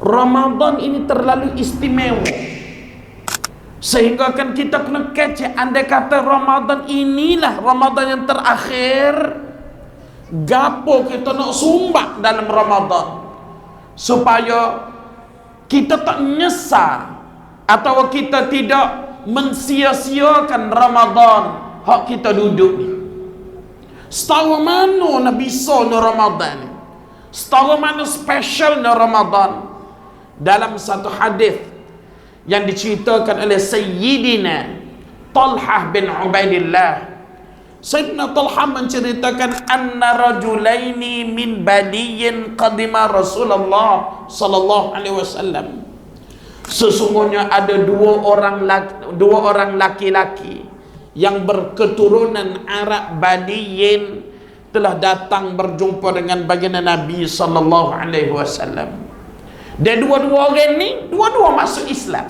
Ramadan ini terlalu istimewa, sehingga kan kita kena kece. Andai kata Ramadan inilah Ramadan yang terakhir, gapo kita nak sumbang dalam Ramadan supaya kita tak nyesal atau kita tidak mensia-siakan Ramadan hak kita duduk ni. Setahu mana nak bisa ni Ramadan ni, setahu mana special ni Ramadan. Dalam satu hadis yang diceritakan oleh Sayyidina Talhah bin Ubaidillah, Sayyidina Talhah menceritakan anna rajulaini min baliyin qadima Rasulullah sallallahu alaihi wasallam. Sesungguhnya ada dua orang laki-laki yang berketurunan Arab Baliyin telah datang berjumpa dengan baginda Nabi sallallahu alaihi wasallam. Dan dua-dua orang ni dua-dua masuk Islam.